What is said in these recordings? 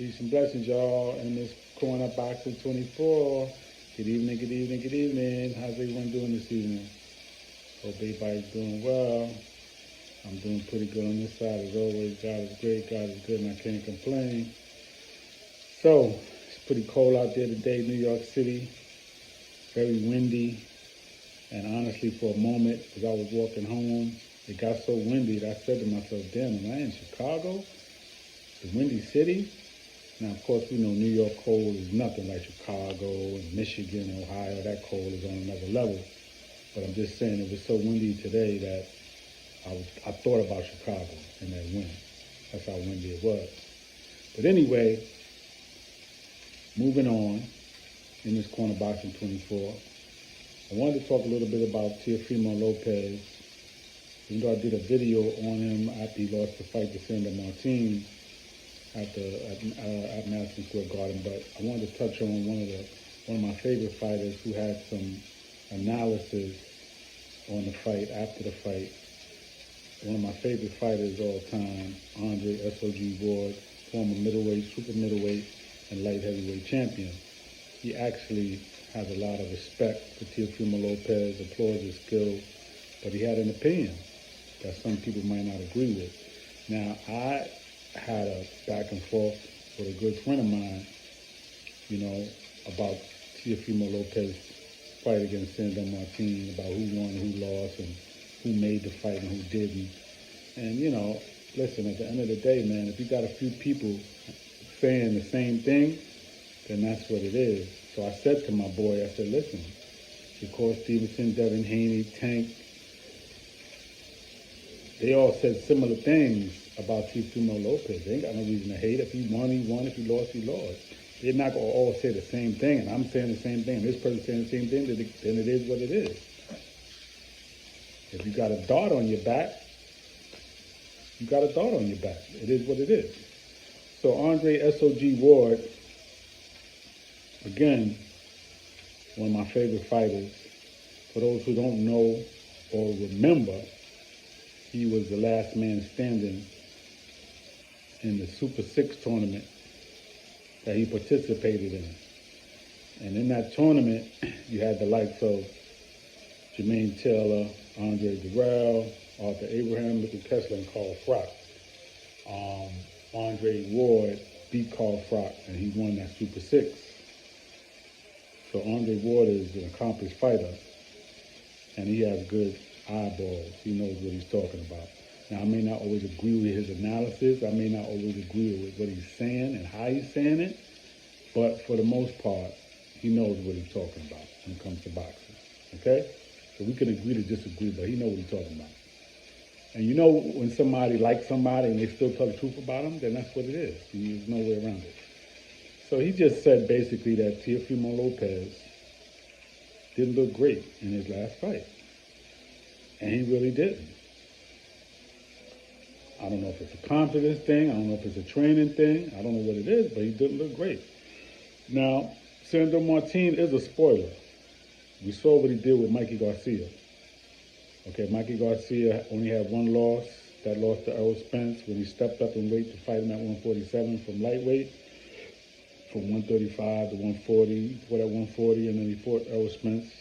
Peace and blessings, y'all. In this corner boxing 24. Good evening, good evening, good evening. How's everyone doing this evening? Hope everybody's doing well. I'm doing pretty good on this side as always. God is great, God is good, and I can't complain. So, it's pretty cold out there today, New York City. Very windy. And honestly, for a moment, as I was walking home, it got so windy that I said to myself, damn, am I in Chicago? The windy city? Now, of course, we know New York cold is nothing like Chicago and Michigan, Ohio. That cold is on another level. But I'm just saying it was so windy today that I thought about Chicago and that wind. That's how windy it was. But anyway, moving on in this corner boxing 24, I wanted to talk a little bit about Teofimo Lopez. Even though I did a video on him after he lost the fight to Sandor Martin at Madison Square Garden, but I wanted to touch on one of my favorite fighters who had some analysis on the fight after the fight. One of my favorite fighters of all time, Andre S.O.G. Ward, former middleweight, super middleweight, and light heavyweight champion. He actually has a lot of respect for Teofimo Lopez, applauds his skill, but he had an opinion that some people might not agree with. Now, I had a back and forth with a good friend of mine, about Teofimo Lopez's fight against Sandor Martin, about who won, who lost, and who made the fight and who didn't. And, listen, at the end of the day, man, if you got a few people saying the same thing, then that's what it is. So I said to my boy, I said, listen, Shakur Stevenson, Devin Haney, Tank, they all said similar things about Teofimo Lopez. They ain't got no reason to hate. If he won, he won. If he lost, he lost. They're not going to all say the same thing, and I'm saying the same thing, and this person's saying the same thing, then it is what it is. If you got a dart on your back, you got a dart on your back. It is what it is. So Andre S.O.G. Ward, again, one of my favorite fighters. For those who don't know or remember, he was the last man standing in the Super 6 tournament that he participated in. And in that tournament, you had the likes of Jermaine Taylor, Andre Durrell, Arthur Abraham, Michael Kessler, and Carl Froch. Andre Ward beat Carl Froch, and he won that Super 6. So Andre Ward is an accomplished fighter, and he has good eyeballs. He knows what he's talking about. Now, I may not always agree with his analysis. I may not always agree with what he's saying and how he's saying it, but for the most part, he knows what he's talking about when it comes to boxing, okay? So we can agree to disagree, but he knows what he's talking about. And when somebody likes somebody and they still tell the truth about them, then that's what it is. There's no way around it. So he just said basically that Teofimo Lopez didn't look great in his last fight. And he really didn't. I don't know if it's a confidence thing. I don't know if it's a training thing. I don't know what it is, but he didn't look great. Now, Sandor Martin is a spoiler. We saw what he did with Mikey Garcia. Okay, Mikey Garcia only had one loss. That loss to Errol Spence when he stepped up in weight to fight him at 147 from lightweight. From 135 to 140. He fought at 140, and then he fought Errol Spence.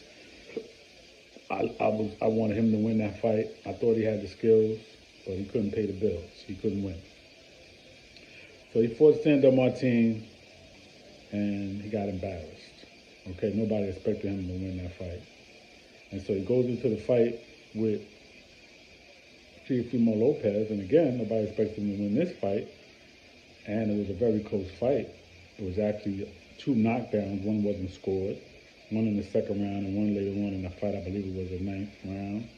I wanted him to win that fight. I thought he had the skills, but he couldn't pay the bills. He couldn't win. So he fought Sandor Martin, and he got embarrassed. Okay, nobody expected him to win that fight. And so he goes into the fight with Teofimo Lopez, and again, nobody expected him to win this fight. And it was a very close fight. It was actually 2 knockdowns. One wasn't scored. One in the second round and one later on in the fight. I believe it was the 9th round.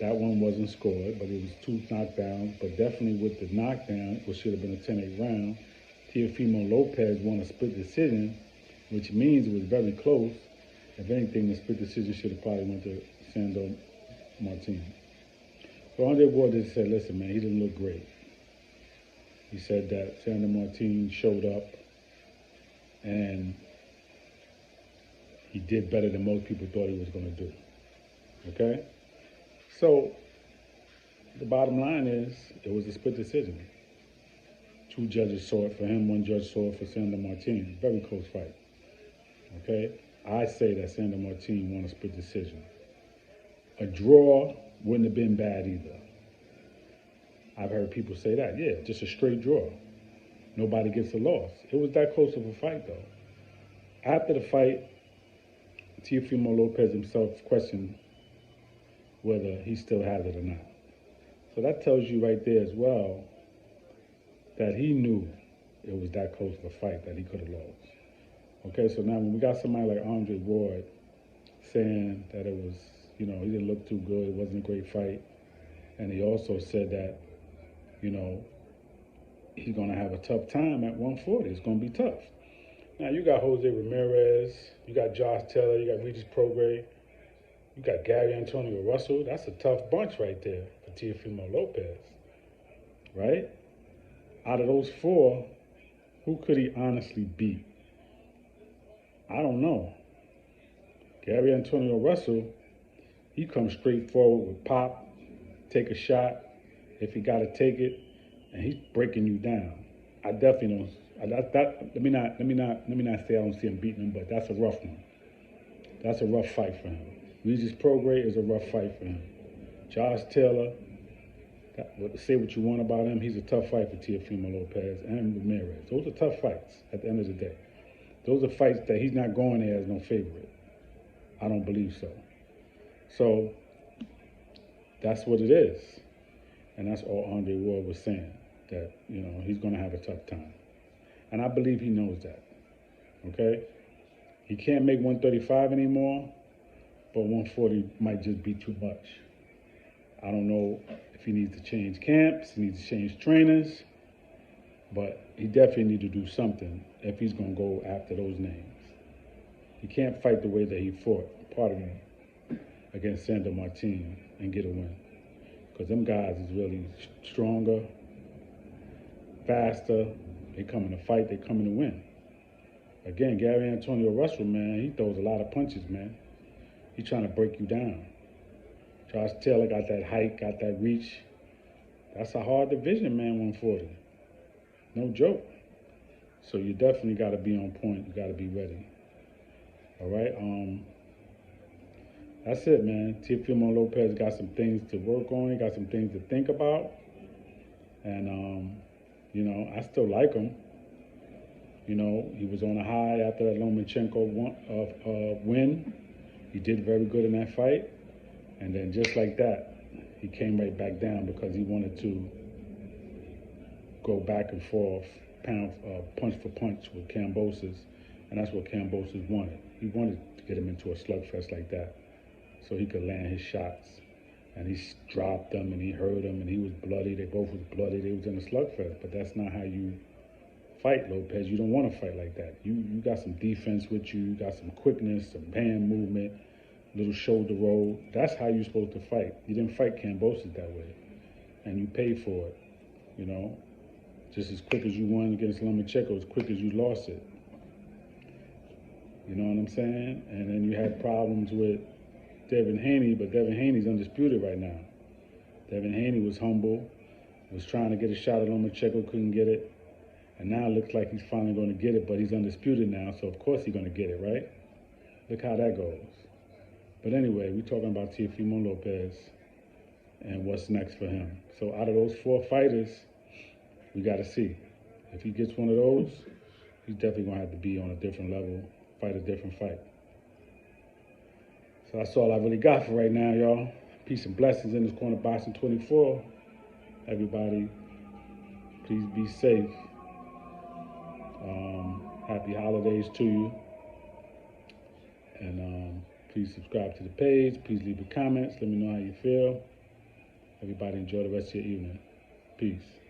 That one wasn't scored, but it was 2 knockdowns. But definitely with the knockdown, which should have been a 10-8 round, Teofimo Lopez won a split decision, which means it was very close. If anything, the split decision should have probably went to Sandor Martin. So Andre Ward just said, listen, man, he didn't look great. He said that Sandor Martin showed up and he did better than most people thought he was going to do. Okay? So the bottom line is it was a split decision. Two judges saw it for him, one judge saw it for Sandor Martin. Very close fight. Okay? I say that Sandor Martin won a split decision. A draw wouldn't have been bad either. I've heard people say that. Yeah, just a straight draw. Nobody gets a loss. It was that close of a fight, though. After the fight, Teofimo Lopez himself questioned whether he still has it or not. So that tells you right there as well that he knew it was that close of a fight that he could have lost. Okay, so now when we got somebody like Andre Ward saying that it was, he didn't look too good, it wasn't a great fight, and he also said that, he's going to have a tough time at 140. It's going to be tough. Now, you got Jose Ramirez, you got Josh Taylor, you got Regis Prograis, you got Gary Antonio Russell. That's a tough bunch right there for Teofimo Lopez, right? Out of those four, who could he honestly beat? I don't know. Gary Antonio Russell, he comes straight forward with pop, take a shot if he got to take it, and he's breaking you down. I definitely don't. Let me not say I don't see him beating him, but that's a rough one. That's a rough fight for him. Regis Prograis is a rough fight for him. Josh Taylor, say what you want about him, he's a tough fight for Teofimo Lopez and Ramirez. Those are tough fights at the end of the day. Those are fights that he's not going there as no favorite. I don't believe so. So that's what it is. And that's all Andre Ward was saying, that, he's going to have a tough time. And I believe he knows that, okay? He can't make 135 anymore, but 140 might just be too much. I don't know if he needs to change camps, he needs to change trainers, but he definitely needs to do something if he's going to go after those names. He can't fight the way that he fought, against Sandor Martin and get a win. Because them guys is really stronger, faster. They come in to fight, they come in to win. Again, Gary Antonio Russell, man, he throws a lot of punches, man. He's trying to break you down. Josh Taylor got that height, got that reach. That's a hard division, man, 140. No joke. So you definitely got to be on point. You got to be ready. All right? That's it, man. Teofimo Lopez got some things to work on. He got some things to think about. And, I still like him. He was on a high after that Lomachenko win. He did very good in that fight. And then just like that, he came right back down because he wanted to go back and forth, punch for punch with Kambosos. And that's what Kambosos wanted. He wanted to get him into a slugfest like that so he could land his shots. And he dropped them and he hurt him and he was bloody. They both was bloody. They was in a slugfest. But that's not how you fight, Lopez. You don't want to fight like that. You got some defense with you. You got some quickness, some hand movement, little shoulder roll. That's how you're supposed to fight. You didn't fight Kambosos that way. And you paid for it, Just as quick as you won against Lomachenko, as quick as you lost it. You know what I'm saying? And then you had problems with Devin Haney, but Devin Haney's undisputed right now. Devin Haney was humble, was trying to get a shot at Lomachenko, couldn't get it. And now it looks like he's finally going to get it, but he's undisputed now, so of course he's going to get it, right? Look how that goes. But anyway, we're talking about Teofimo Lopez and what's next for him. So out of those four fighters, we got to see. If he gets one of those, he's definitely going to have to be on a different level, fight a different fight. So that's all I really got for right now, y'all. Peace and blessings in this corner, Boxing 24. Everybody, please be safe. Happy holidays to you. And please subscribe to the page. Please leave the comments. Let me know how you feel. Everybody enjoy the rest of your evening. Peace.